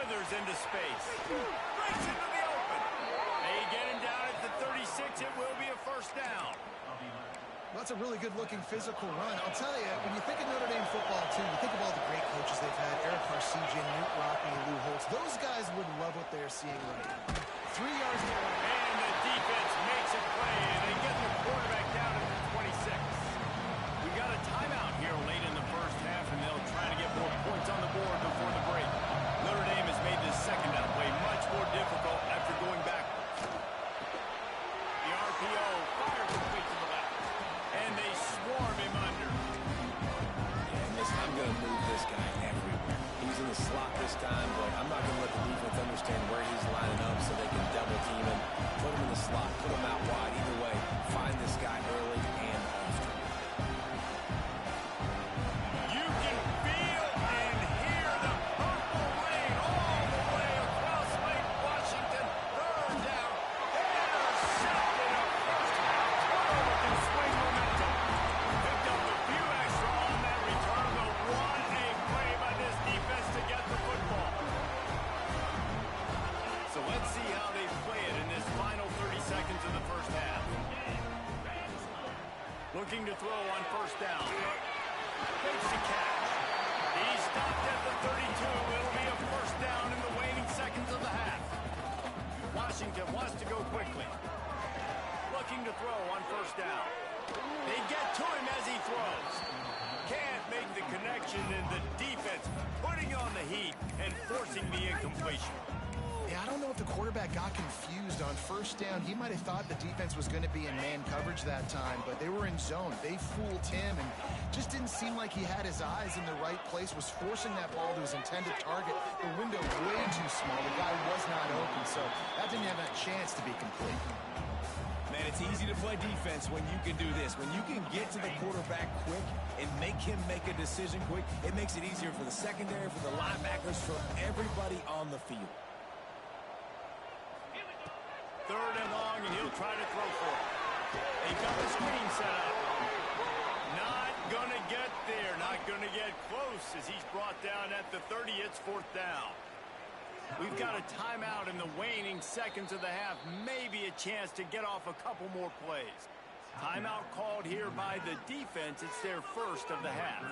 slithers into space. Breaks into the open. They get him down at the 36. It will be a first down. Well, that's a really good-looking physical run. I'll tell you, when you think of Notre Dame football, too, you think of all the great coaches they've had, Eric Harcesian, Newt Rockne, Lou Holtz. Those guys would love what they're seeing right now. 3 yards to the line. And the defense makes a play, and they get the quarterback down at the 26. We got a timeout here late in the first half, and they'll try to get more points on the board before the break. Notre Dame has made this second down play much more difficult after going backwards. The RPO fires complete to the left. And they swarm him under. Yeah, listen, I'm going to move this guy everywhere. He's in the slot this time, but I'm not going to let the defense understand where he's lining up so they can double team him. Put him in the slot, put him out wide. Either way, find this guy early and often. You can feel and hear the purple rain all the way across Lake Washington. Third down. Intercepted a first half turnover can swing momentum. Picked up a few extra on that return, but what a play by this defense to get the football. So let's see how they play it in this final 30 seconds of the first half. Looking to throw on first down. Makes the catch. He stopped at the 32. It'll be a first down in the waning seconds of the half. Washington wants to go quickly. Looking to throw on first down. They get to him as he throws. Can't make the connection, and the defense putting on the heat and forcing the incompletion. Yeah, I don't know if the quarterback got confused on first down. He might have thought the defense was going to be in man coverage that time, but they were in zone. They fooled him and just didn't seem like he had his eyes in the right place, was forcing that ball to his intended target. The window way too small. The guy was not open, so that didn't have a chance to be complete. Man, it's easy to play defense when you can do this. When you can get to the quarterback quick and make him make a decision quick, it makes it easier for the secondary, for the linebackers, for everybody on the field. Third and long, and he'll try to throw for it. They've got the screen set up. Not going to get there. Not going to get close as he's brought down at the 30. It's fourth down. We've got a timeout in the waning seconds of the half. Maybe a chance to get off a couple more plays. Timeout called here by the defense. It's their first of the half.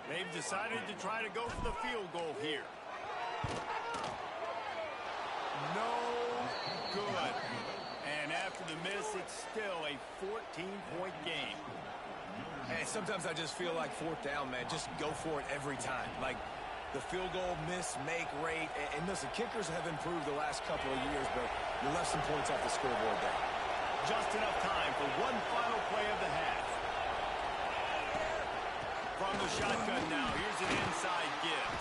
They've decided to try to go for the field goal here. No good. And after the miss, it's still a 14-point game. Hey, sometimes I just feel like fourth down, man. Just go for it every time. Like the field goal miss, make rate. And listen, kickers have improved the last couple of years, but you left some points off the scoreboard there. Just enough time for one final play of the half. From the shotgun now, here's an inside give.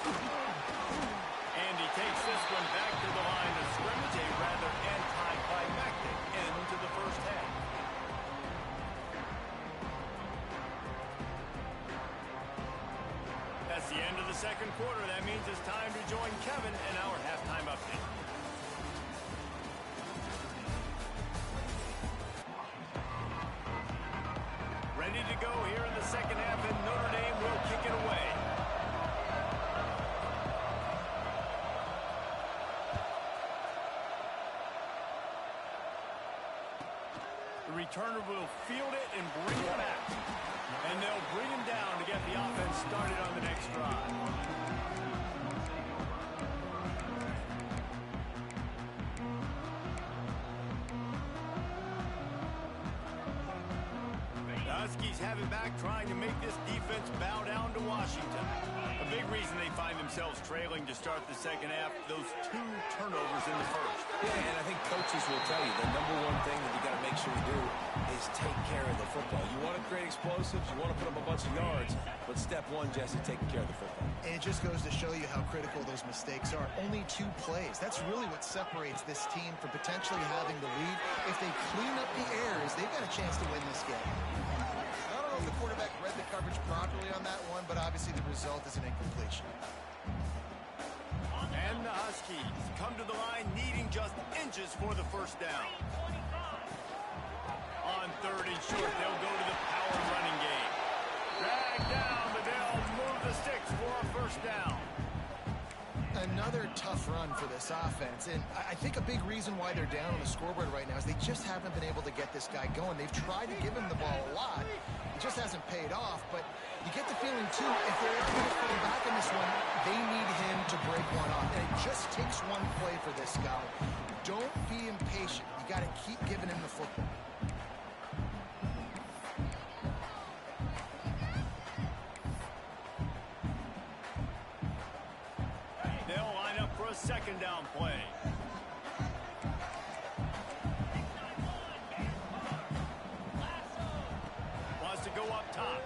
And he takes this one back to the line of scrimmage, a rather anticlimactic end to the first half. That's the end of the second quarter. That means it's time to join Kevin in our halftime update. Ready to go here in the second half, and Notre Dame will kick it away. The returner will field it and bring it back. And they'll bring him down to get the offense started on the next drive. The Huskies have it back, trying to make this defense bow down to Washington. A big reason they find themselves trailing to start the second half, those 2 turnovers in the first. Yeah, and I think coaches will tell you the number one thing that you got to make sure you do is take care of the football. You want to create explosives, you want to put up a bunch of yards, but step one, Jesse, taking care of the football. And it just goes to show you how critical those mistakes are. Only 2 plays. That's really what separates this team from potentially having the lead. If they clean up the errors, they've got a chance to win this game. I don't know if the quarterback read the coverage properly on that one, but obviously the result is an incompletion. And the Huskies come to the line needing just inches for the first down. On third and short, they'll go to the power running game. Drag down, but they'll move the sticks for a first down. another tough run for this offense, and I think a big reason why they're down on the scoreboard right now is they just haven't been able to get this guy going. They've tried to give him the ball a lot. It just hasn't paid off, but you get the feeling, too, if they're ever going to come back in this one, they need him to break one off, and it just takes one play for this guy. Don't be impatient. You got to keep giving him the football. They'll line up for a second down play. Wants to go up top.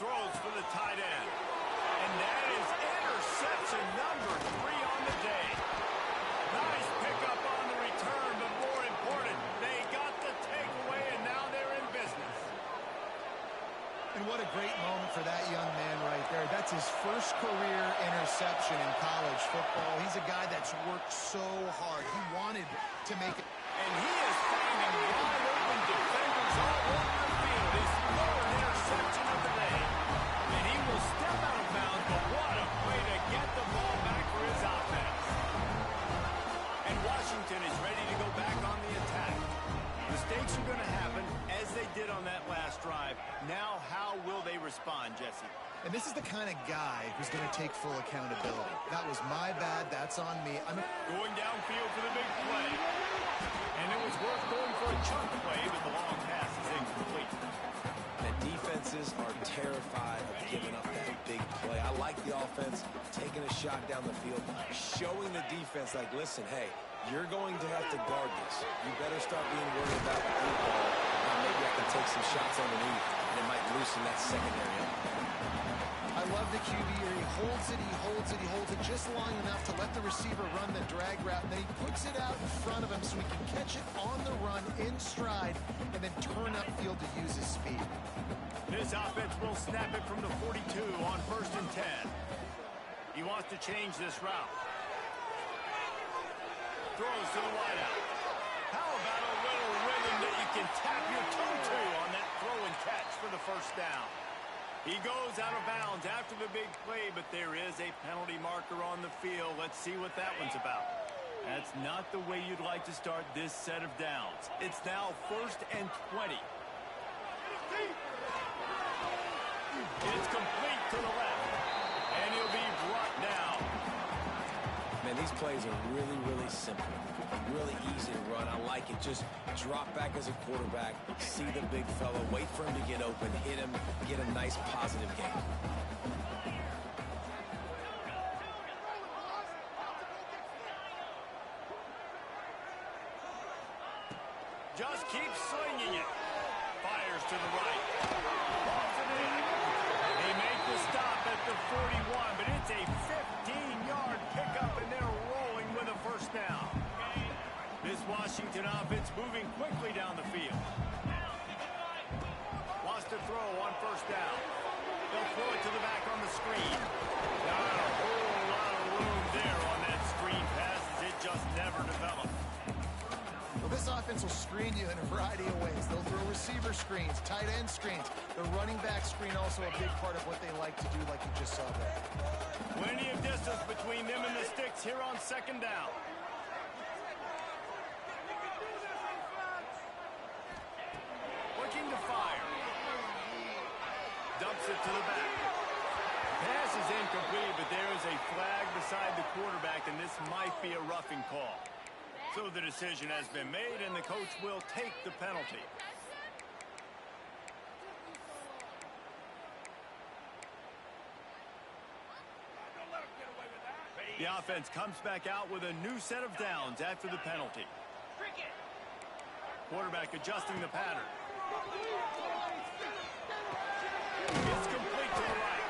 Throws for the tight end. And that is interception number 3 on the day. Nice pickup on the return, but more important, they got the takeaway, and now they're in business. And what a great moment for that young man right there. That's his first career interception in college football. He's a guy that's worked so hard. He wanted to make it. And he is finding wide open defenders all over the field. His third interception of the day. And he will step out of bounds, but what a way to get the ball back for his offense. And Washington is ready to go back on the attack. Mistakes are going to happen, as they did on that last drive. Now, how will they respond, Jesse? And this is the kind of guy who's going to take full accountability. That was my bad. That's on me. Going downfield for the big play. And it was worth going for a chunk play, but the long pass is incomplete. The defenses are terrified of giving up that big play. I like the offense taking a shot down the field, showing the defense, like, listen, hey, you're going to have to guard this. You better start being worried about the deep ball. Now maybe I can take some shots underneath, and it might loosen that secondary up. I love the QB here. He holds it, he holds it, he holds it just long enough to let the receiver run the drag route, and then he puts it out in front of him so he can catch it on the run in stride and then turn upfield to use his speed. This offense will snap it from the 42 on 1st and 10. He wants to change this route. Throws to the wideout. How about a little rhythm that you can tap your toe to on that throw and catch for the first down? He goes out of bounds after the big play, but there is a penalty marker on the field. Let's see what that one's about. That's not the way you'd like to start this set of downs. It's now 1st and 20. It's complete to the left, and he'll be brought down. Man, these plays are really, really simple. Really easy to run. I like it. Just drop back as a quarterback, see the big fella, wait for him to get open, hit him, get a nice positive game. Just keep slinging it. Fires to the right. Pulls it in. They make the stop at the 41, but it's a 15-yard pickup, and they're rolling with a first down. This Washington offense moving quickly down the field. Wants to throw on 1st down. They'll throw it to the back on the screen. Not a whole lot of room there on that screen pass, as it just never developed. Well, this offense will screen you in a variety of ways. They'll throw receiver screens, tight end screens. The running back screen also a big part of what they like to do, like you just saw there. Plenty of distance between them and the sticks here on 2nd down. Looking to fire. Dumps it to the back. Pass is incomplete, but there is a flag beside the quarterback, and this might be a roughing call. So the decision has been made, and the coach will take the penalty. The offense comes back out with a new set of downs after the penalty. Quarterback adjusting the pattern. It's complete to the right.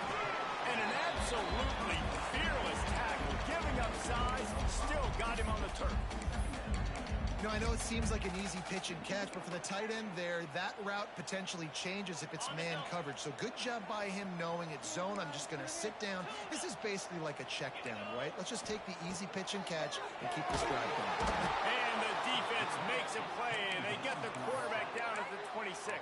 And an absolutely fearless tackle, giving up size, still got him on the turf. You know, I know it seems like an easy pitch and catch, but for the tight end there, that route potentially changes if it's man coverage. So good job by him knowing it's zone. I'm just going to sit down. This is basically like a check down, right? Let's just take the easy pitch and catch and keep this drive going. And the defense makes a play, and they get the quarterback down at the 26.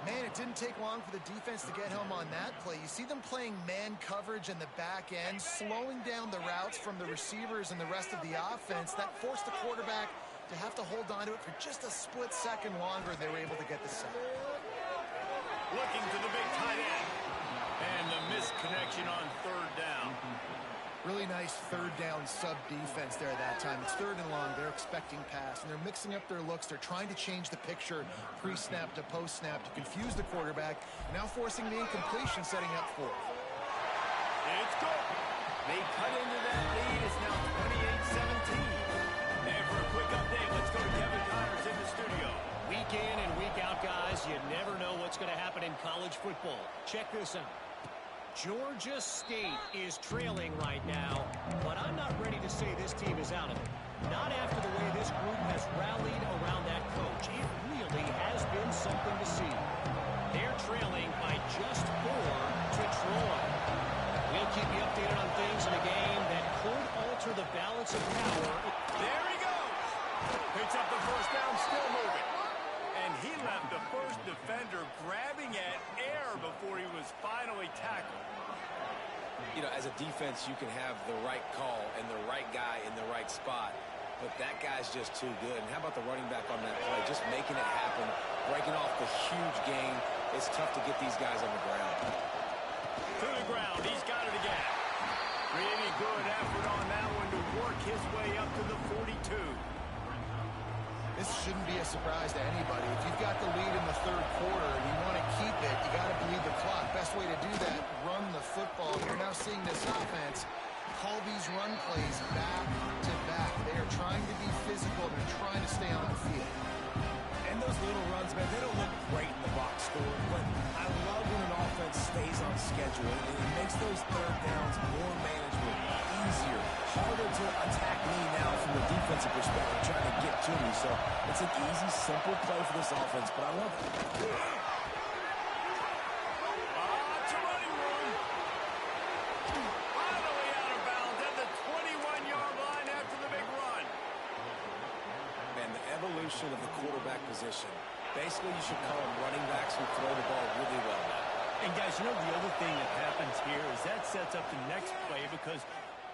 Man, it didn't take long for the defense to get home on that play. You see them playing man coverage in the back end, slowing down the routes from the receivers and the rest of the offense. That forced the quarterback to have to hold on to it for just a split second longer, and they were able to get the sack. Looking to the big tight end. And the missed connection on third down. Really nice third down sub defense there that time. It's third and long. They're expecting pass, and they're mixing up their looks. They're trying to change the picture pre-snap to post-snap to confuse the quarterback, now forcing the incompletion, setting up fourth. It's good. They cut into that lead. It's now 28-17. And for a quick update, let's go to Kevin Connors in the studio. Week in and week out, guys, you never know what's going to happen in college football. Check this out. Georgia State is trailing right now, but I'm not ready to say this team is out of it. Not after the way this group has rallied around that coach. It really has been something to see. They're trailing by just 4 to Troy. We'll keep you updated on things in a game that could alter the balance of power. There he goes. Picks up the first down, still moving. And he left the first defender grabbing at air before he was finally tackled. You know, as a defense, you can have the right call and the right guy in the right spot, but that guy's just too good. And how about the running back on that play? Just making it happen, breaking off the huge gain. It's tough to get these guys on the ground. To the ground, he's got it again. Really good effort on that one to work his way up to the 42. This shouldn't be a surprise to anybody. If you've got the lead in the third quarter and you want to keep it, you got to bleed the clock. Best way to do that, run the football. You're now seeing this offense call these run plays back to back. They are trying to be physical. They're trying to stay on the field. And those little runs, man, they don't look great in the box score, but I love when an offense stays on schedule, and it makes those third downs more manageable, easier, harder to attack me now from the defensive perspective, trying to get to me. So it's an easy, simple play for this offense, but I love it. It's a running room. Finally out of bounds at the 21-yard line after the big run. And the evolution of the quarterback position. Basically, you should call them running backs who throw the ball really well now. And guys, you know the other thing that happens here is that sets up the next play because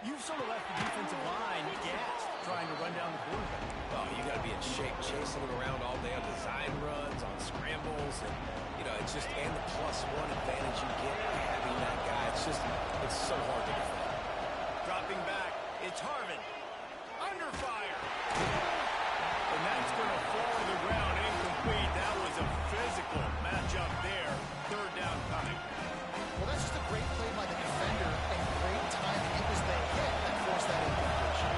you've sort of left the defensive line gassed trying to run down the quarterback. Oh, you got to be in shape, chasing him around all day on design runs, on scrambles, and you know it's just and the +1 advantage you get by having that guy. It's so hard to defend. Dropping back, it's Harvin. Under fire. And that's going to fall to the ground incomplete. That was a physical matchup there. Third down coming. Well, that's just a great play by the defender and great timing. It was the hit that forced that incompletion.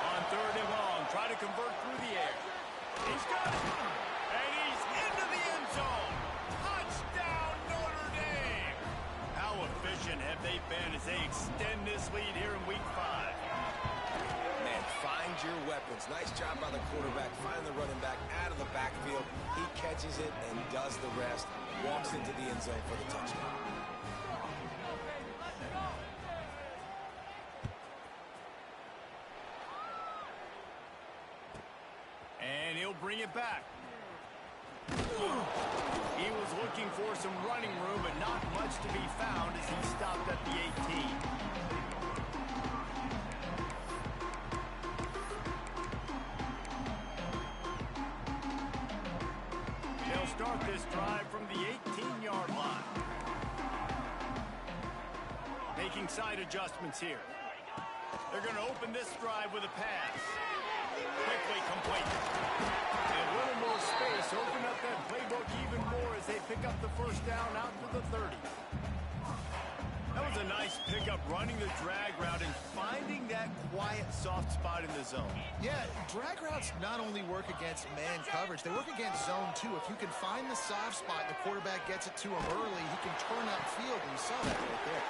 On third and long, try to convert through the air. He's got it. And he's into the end zone. Touchdown, Notre Dame. How efficient have they been as they extend this lead here in week 5? Man, find your weapons. Nice job by the quarterback. Find the running back out of the backfield. He catches it and does the rest. Walks into the end zone for the touchdown. And he'll bring it back. He was looking for some running room, but not much to be found as he stopped at the 18. They'll start this drive from the 18-yard line. Making side adjustments here. They're going to open this drive with a pass. Quickly complete. And a little more space. Open up that playbook even more as they pick up the first down out to the 30. That was a nice pickup, running the drag route and finding that quiet, soft spot in the zone. Yeah, drag routes not only work against man coverage, they work against zone too. If you can find the soft spot and the quarterback gets it to him early, he can turn upfield, and you saw that right there.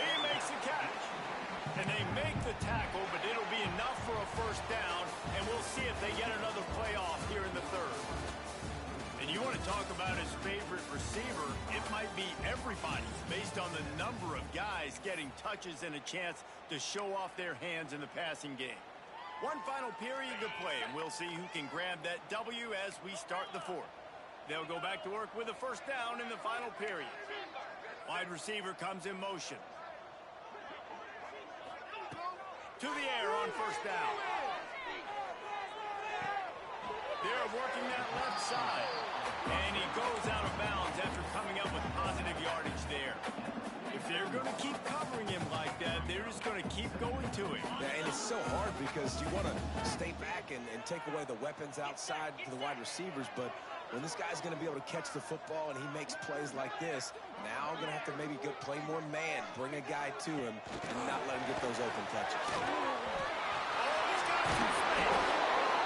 He makes the catch. And they make the tackle, but it'll be enough for a first down, and we'll see if they get another playoff here in the third. And you want to talk about his favorite receiver, it might be everybody's based on the number of guys getting touches and a chance to show off their hands in the passing game. One final period to play, and we'll see who can grab that W as we start the fourth. They'll go back to work with a first down in the final period. Wide receiver comes in motion. To the air on first down. They're working that left side. And he goes out of bounds after coming up with positive yardage there. If they're going to keep covering him like that, they're just going to keep going to him. Yeah, and it's so hard because you want to stay back and take away the weapons outside to the wide receivers, but when this guy's going to be able to catch the football and he makes plays like this, now I'm going to have to maybe go play more man, bring a guy to him, and not let him get those open touches. Oh, he's got some space.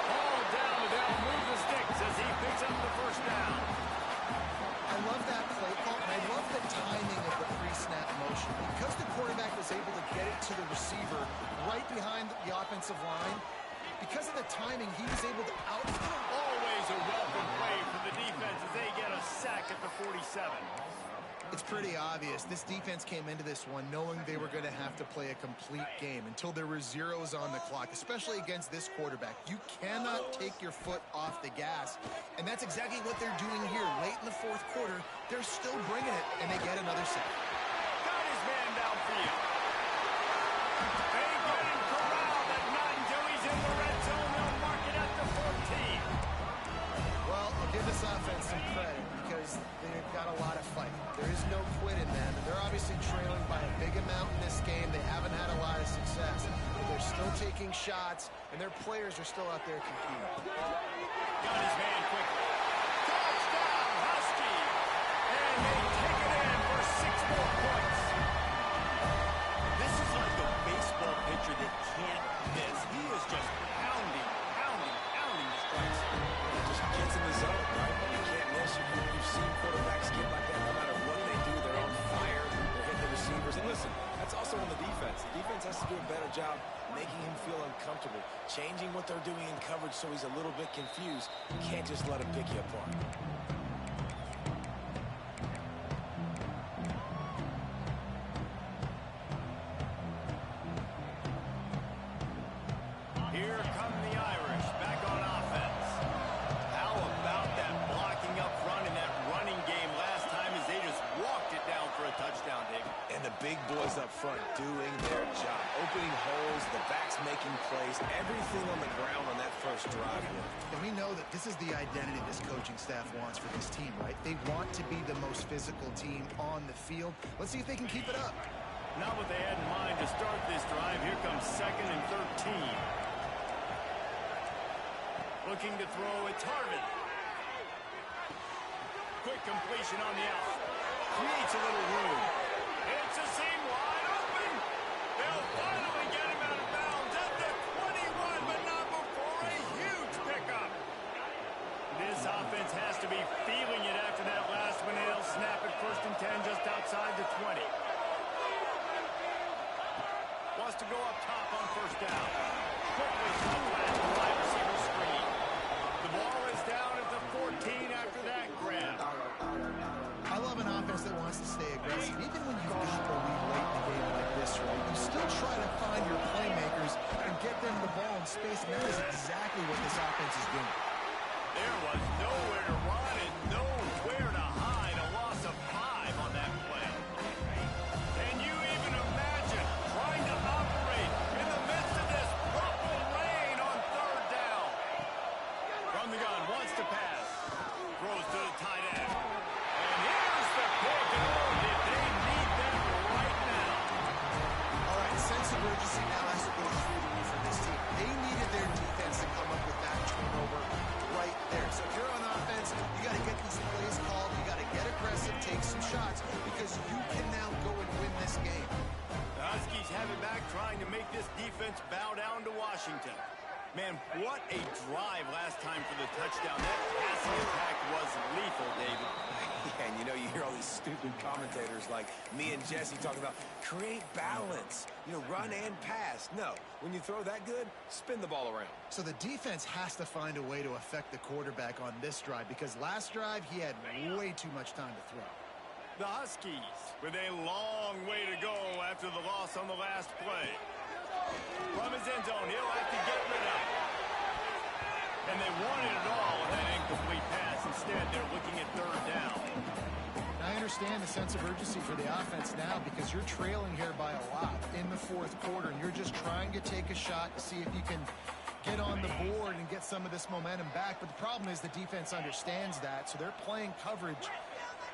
Ball down, and they'll move the sticks as he picks up the first down. I love that play call, and I love the timing of the pre-snap motion. Because the quarterback was able to get it to the receiver right behind the offensive line, because of the timing, he was able to Always a welcome play for the defense as they get a sack at the 47. It's pretty obvious. This defense came into this one knowing they were going to have to play a complete game until there were zeros on the clock, especially against this quarterback. You cannot take your foot off the gas, and that's exactly what they're doing here. Late in the fourth quarter, they're still bringing it, and they get another sack. Got his man downfield. They get him corralled, but not until he's in the red zone. They'll mark it at the 14. Well, I'll give this offense some credit because they've got a lot of fight. There is no quit in them, and they're obviously trailing by a big amount in this game. They haven't had a lot of success, but they're still taking shots, and their players are still out there competing. Got his man quickly. Touchdown, Husky! And they take it in for 6 more points. This is like a baseball pitcher that can't miss. He is just pounding the strikes. It just gets in the zone, right? You can't miss. You've seen quarterbacks get like that no matter what they do. They're on fire. They're hitting the receivers. And listen, that's also on the defense. The defense has to do a better job making him feel uncomfortable, changing what they're doing in coverage so he's a little bit confused. You can't just let him pick you apart. Here come the Irish back on offense. How about that blocking up front in that running game last time as they just walked it down for a touchdown, David? And the big boys up front doing their job. Opening holes, the backs making plays, everything on the ground on that first drive. And we know that this is the identity this coaching staff wants for this team, right? They want to be the most physical team on the field. Let's see if they can keep it up. Not what they had in mind to start this drive. Here comes 2nd and 13. Looking to throw, it's Harvin. Quick completion on the out. Creates a little room. It's a seam wide open. They'll finally get him out of bounds at the 21, but not before a huge pickup. This offense has to be feeling it after that last one. They'll snap it 1st and 10 just outside the 20. Wants to go up top on first down. Quickly to the flat, the wide receiver screen. The ball is down at the 14 after that grab. I love an offense that wants to stay aggressive. Even when you've got the lead late in the game like this, right, you still try to find your playmakers and get them the ball in space, and that is exactly what this offense is doing. There was nowhere to run and nowhere to hide. A loss of 5 on that play. Can you even imagine trying to operate in the midst of this purple rain on 3rd down? From the gun, wants to pass. Throws to the tight end. And here's the pick. Oh, did they need that right now? All right, sense of urgency now has to go through the roof for this team. They needed their defense to come up with that turnover right there. So if you're on offense, you got to get these plays called. You got to get aggressive, take some shots, because you can now go and win this game. The Huskies have it back, trying to make this defense bow down to Washington. Man, what a drive last time for the touchdown. That passing attack was lethal, David. Yeah, and you know, you hear all these stupid commentators like me and Jesse talking about create balance, run and pass. No, when you throw that good, spin the ball around. So the defense has to find a way to affect the quarterback on this drive, because last drive he had way too much time to throw. The Huskies with a long way to go after the loss on the last play. From his end zone, he'll have to get rid of it. And they wanted it all in that incomplete pass. Instead, they're looking at third down. I understand the sense of urgency for the offense now because you're trailing here by a lot in the fourth quarter, and you're just trying to take a shot to see if you can get on the board and get some of this momentum back. But the problem is the defense understands that, so they're playing coverage,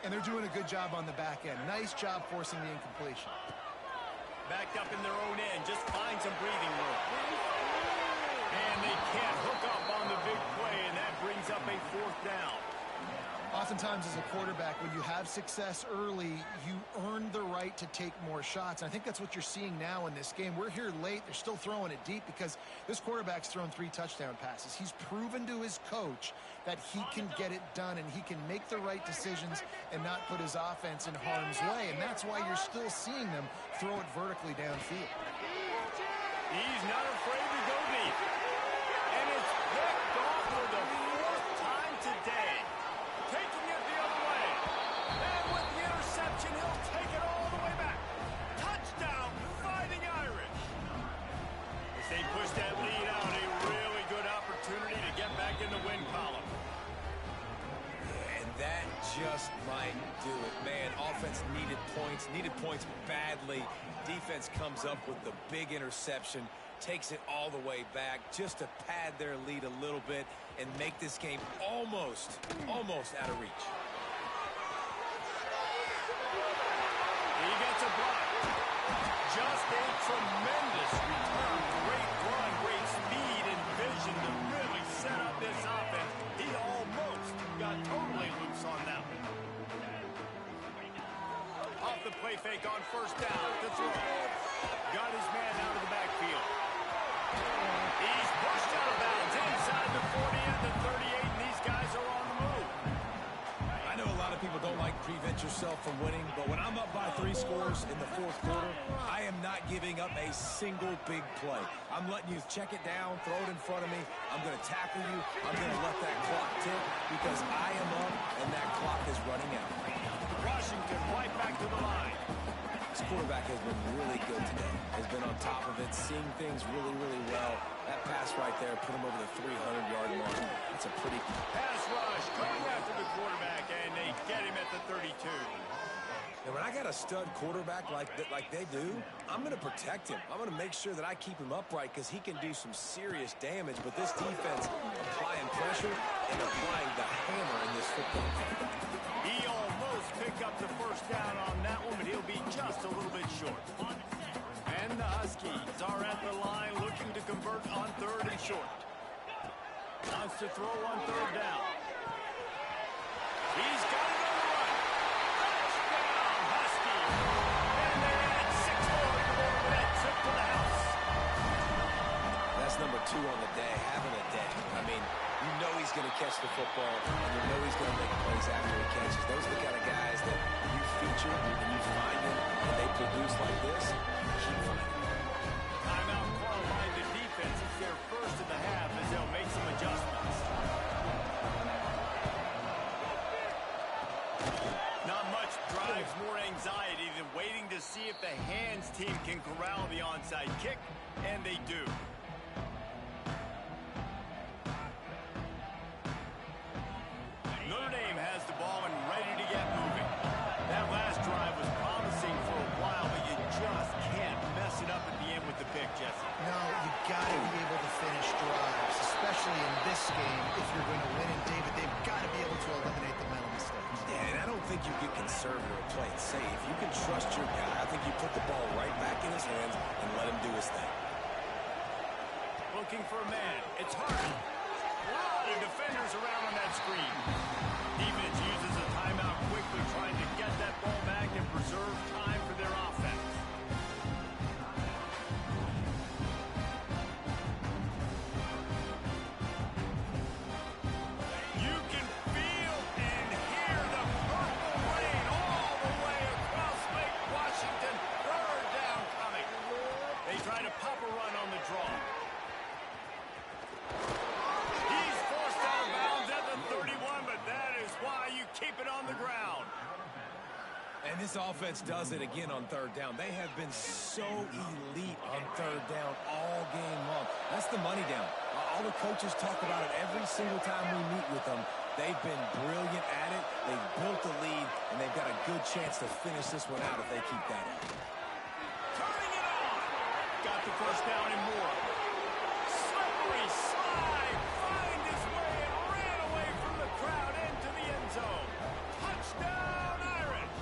and they're doing a good job on the back end. Nice job forcing the incompletion. Backed up in their own end, just find some breathing room. And they can't hook up on the big play, and that brings up a fourth down. Oftentimes as a quarterback, when you have success early, you earn the right to take more shots. And I think that's what you're seeing now in this game. We're here late. They're still throwing it deep because this quarterback's thrown 3 touchdown passes. He's proven to his coach that he can get it done and he can make the right decisions and not put his offense in harm's way. And that's why you're still seeing them throw it vertically downfield. He's not afraid to go deep. And it's picked off for the 4th time today. Taking it the other way. And with the interception, he'll take it all the way back. Touchdown, Fighting Irish. As they push that lead out, a really good opportunity to get back in the win column. And that just might do it. Man, offense needed points badly. Defense comes up with the big interception, takes it all the way back just to pad their lead a little bit and make this game almost out of reach. He gets a block. Just a tremendous return. Great run, great speed and vision to really set up this offense. He almost got totally loose on that one. Off the play fake on first down to throw. Got his man out of the backfield. He's pushed out of bounds inside the 40 and the 38, and these guys are on the move. I know a lot of people don't like prevent yourself from winning, but when I'm up by 3 scores in the fourth quarter, I am not giving up a single big play. I'm letting you check it down, throw it in front of me. I'm going to tackle you. I'm going to let that clock tick because I am up and that clock is running out. Washington right back to the line. This quarterback has been really good today. Has been on top of it, seeing things really well. That pass right there put him over the 300-yard mark. That's a pretty... Pass rush coming after the quarterback, and they get him at the 32. And when I got a stud quarterback like they do, I'm going to protect him. I'm going to make sure that I keep him upright because he can do some serious damage. But this defense applying pressure and applying the hammer in this football game. He almost picked up the first down on that one, but he'll be just a little bit short. And the Huskies are at the line looking to convert on 3rd and short. Wants to throw on 3rd down. He's got it on the run. Touchdown, Huskies. And they add 6 more to go for that trip to the house. That's number 2 on the day, having a day. I mean, you know he's going to catch the football, and you know he's going to make plays after he catches. Those are the kind of guys that you feature and you find them, and they produce like this. Keep finding them. Timeout called by the defense. It's their first of the half as they'll make some adjustments. Not much drives more anxiety than waiting to see if the hands team can corral the onside kick, and they do. Notre Dame has the ball and ready to get moving. That last drive was promising for a while, but you just can't mess it up at the end with the pick, Jesse. No, you got to be able to finish drives, especially in this game if you're going to win. And David, they've got to be able to eliminate the mental mistakes. Yeah, and I don't think you get conservative or play it safe. You can trust your guy. I think you put the ball right back in his hands and let him do his thing. Looking for a man. It's Harden. A lot of defenders around on that screen. Defense uses a timeout quickly, trying to get that ball back and preserve time for their offense. You can feel and hear the purple rain all the way across Lake Washington. 3rd down coming. They try to pop a run on the draw. He's forced out of bounds at the 31, but that is why you keep it on the ground. And this offense does it again on 3rd down. They have been so elite on 3rd down all game long. That's the money down. All the coaches talk about it every single time we meet with them. They've been brilliant at it. They've built the lead, and they've got a good chance to finish this one out if they keep that up. Turning it on. Got the first down and more. Slippery slide. Find his way and ran away from the crowd into the end zone. Touchdown, Irish.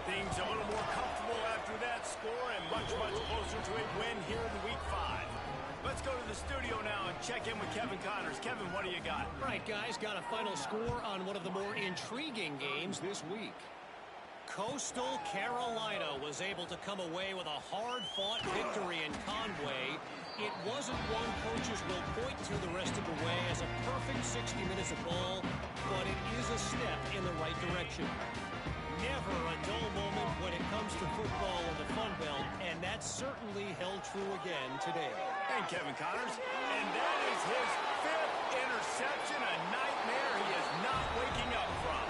Things a little more comfortable after that score and much, much closer to a win here in Week 5. Let's go to the studio now and check in with Kevin Connors. Kevin, what do you got? All right, guys, got a final score on one of the more intriguing games this week. Coastal Carolina was able to come away with a hard-fought victory in Conway. It wasn't one coaches will point to the rest of the way as a perfect 60 minutes of ball, but it is a step in the right direction. Never a dull moment when it comes to football in the Fun Belt, and that certainly held true again today. And Kevin Connors, and that is his 5th interception, a nightmare he is not waking up from.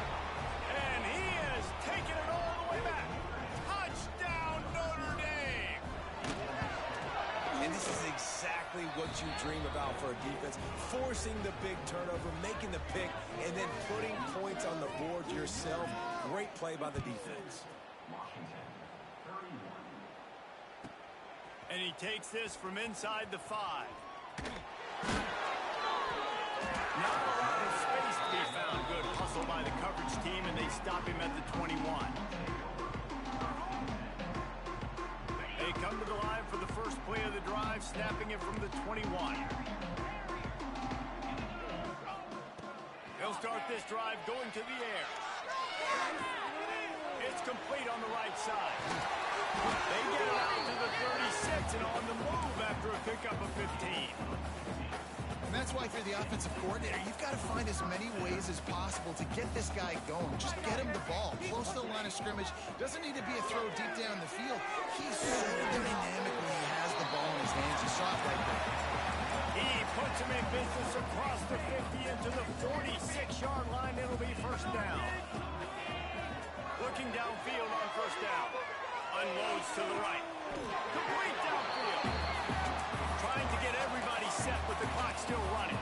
And he has taken it all the way back. Touchdown, Notre Dame! And this is exactly what you dream about for a defense. Forcing the big turnover, making the pick, and then putting points on the board yourself. Great play by the defense. And he takes this from inside the 5. Not a lot of space to be found. Good hustle by the coverage team, and they stop him at the 21. They come to the line for the first play of the drive, snapping it from the 21. They'll start this drive going to the air. It's complete on the right side. They get it out to the 36 and on the move after a pickup of 15. And that's why if you're the offensive coordinator, you've got to find as many ways as possible to get this guy going. Just get him the ball. Close to the line of scrimmage. Doesn't need to be a throw deep down the field. He's so dynamic when he has the ball in his hands. You saw it right there. He puts him in business across the 50 into the 46-yard line. It'll be first down. Looking downfield on first down. Unloads to the right. Complete downfield. Trying to get everybody set with the clock still running.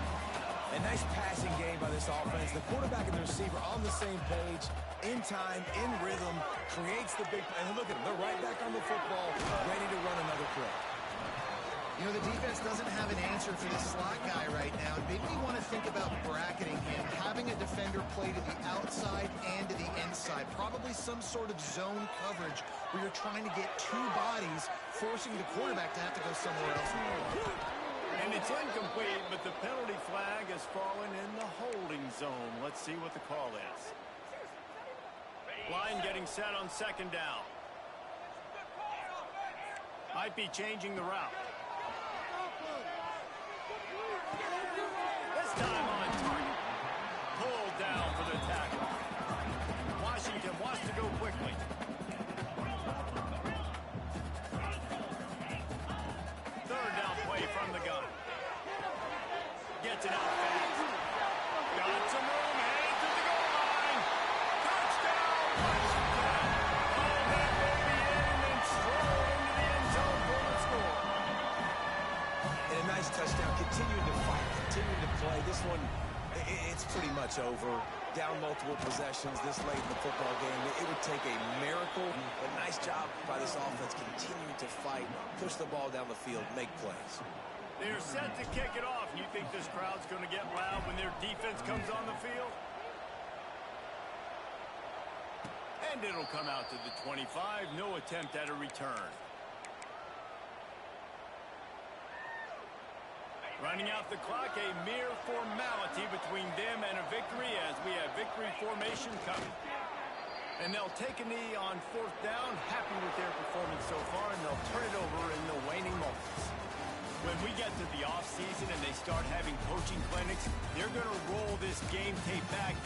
A nice passing game by this offense. The quarterback and the receiver on the same page, in time, in rhythm, creates the big play. And look at them. They're right back on the football, ready to run another play. You know, the defense doesn't have an answer for this slot guy right now. Maybe you want to think about bracketing him, having a defender play to the outside and to the inside. Probably some sort of zone coverage where you're trying to get two bodies, forcing the quarterback to have to go somewhere else. And it's incomplete, but the penalty flag has fallen in the holding zone. Let's see what the call is. Line getting set on second down. Might be changing the route. This time on target. Pulled down for the tackle. Washington wants to go quickly. Third down play from the gun. Gets it out fast. Got some room, headed to the goal line. Touchdown, Washington. Pull that baby in and then stroll into the end zone for the score. And a nice touchdown. Continuing to fight, continuing to play. This one, it's pretty much over. Down multiple possessions this late in the football game. It would take a miracle. A nice job by this offense continuing to fight, push the ball down the field, make plays. They're set to kick it off. You think this crowd's going to get loud when their defense comes on the field? And it'll come out to the 25. No attempt at a return. Running out the clock, a mere formality between them and a victory as we have victory formation coming. And they'll take a knee on fourth down, happy with their performance so far, and they'll turn it over in the waning moments. When we get to the offseason and they start having coaching clinics, they're going to roll this game tape back.